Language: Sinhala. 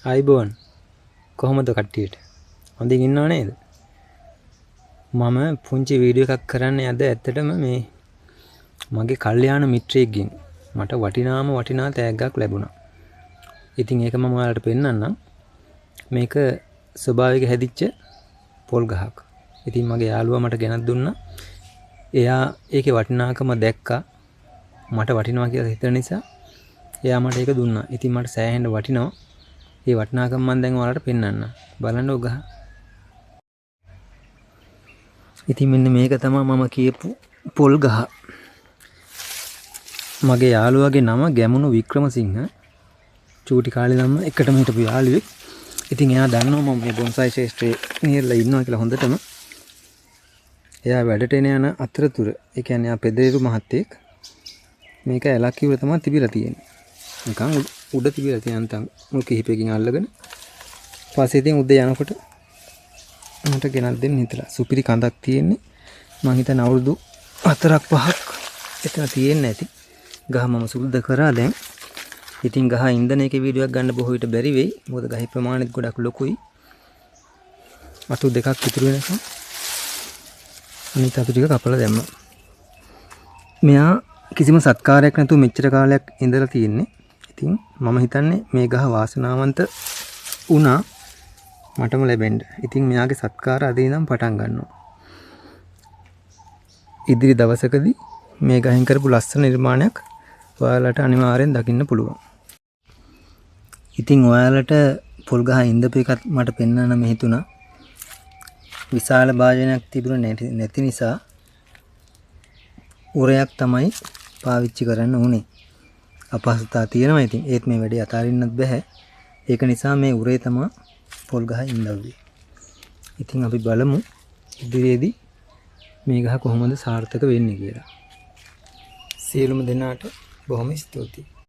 ආයිබෝන් කොහොමද කට්ටියට? හොඳින් ඉන්නව නේද? මම පුංචි වීඩියෝ එකක් කරන්න යද්දී ඇත්තටම මේ මගේ කල්යාණ මිත්‍රයෙක්ගෙන් මට වටිනා තෑග්ගක් ලැබුණා. ඉතින් ඒක මම ඔයාලට පෙන්නන්නම්. මේක ස්වභාවික හැදිච්ච පොල් ගහක්. ඉතින් මගේ යාළුවා මට ගෙනත් දුන්නා. එයා ඒකේ වටිනාකම දැක්කා. මට වටිනවා කියලා හිතන නිසා එයා මට ඒක දුන්නා. ඉතින් මට සෑහෙන්න වටිනවා. ඒ වටිනාකම මම දැන් ඔයාලට පෙන්නන්න. බලන්න ඔය ගහ. ඉතින් මෙන්න මේක තමයි මම කියපු පොල් ගහ. මගේ යාළුවාගේ නම ගැමුණු වික්‍රමසිංහ. චූටි කාලේ නම් එකටම හිටපු යාළුවෙක්. ඉතින් එයා දන්නවා මම මේ බොන්සයි ශාස්ත්‍රයේ නියලා ඉන්නවා කියලා හොඳටම. එයා වැඩට එන අතරතුර, ඒ කියන්නේ ආ පෙදේරු මහත්තයෙක් මේක ඇලක් කිව්ව තමයි තිබිලා තියෙන්නේ. නිකන් උඩ තිබිලා තියෙන අන්තම් මුල් කිහිපයකින් අල්ලගෙන පස්සේ ඉතින් උදේ යනකොට මට ගෙනත් දෙන්න හිතලා. සුපිරි කඳක් තියෙන්නේ. මං හිතන අවුරුදු 4ක් 5ක් එතන තියෙන්නේ නැති. ගහ මම සුද්ධ කරා දැන්. ඉතින් ගහ ඉන්ධන එකේ වීඩියෝ එකක් ගන්න බොහෝ විට බැරි වෙයි. මොකද ගහේ ප්‍රමාණයත් ගොඩක් ලොකුයි. අතු දෙකක් ඉතුරු වෙනකම් අනිත් අතු ටික කපලා දැම්මා. මෙයා කිසිම සත්කාරයක් නැතුව මෙච්චර කාලයක් ඉඳලා තියෙන්නේ. ඉතින් මම හිතන්නේ මේ ගහ වාසනාවන්ත වුණා මටම ලැබෙන්න. ඉතින් මෙයාගේ සත්කාර අද ඉඳන් පටන් ගන්නවා. ඉදිරි දවසකදී මේ ගහෙන් කරපු ලස්සන නිර්මාණයක් ඔයාලට අනිවාර්යෙන් දකින්න පුළුවන්. ඉතින් ඔයාලට පොල් ගහ ඉඳපු එකත් මට පෙන්වන්න හිතුණා. විශාල භාජනයක් තිබුණ නැති නිසා උරයක් තමයි පාවිච්චි කරන්න උනේ. අපහසුතාව තියෙනවා. ඉතින් ඒත් මේ වැඩේ අතාරින්නත් බෑ. ඒක නිසා මේ උරේ තමයි පොල් ගහ ඉඳවුවේ. ඉතින් අපි බලමු ඉදිරියේදී මේ ගහ කොහොමද සාර්ථක වෙන්නේ කියලා. සියලුම දෙනාට බොහොම ස්තුතියි.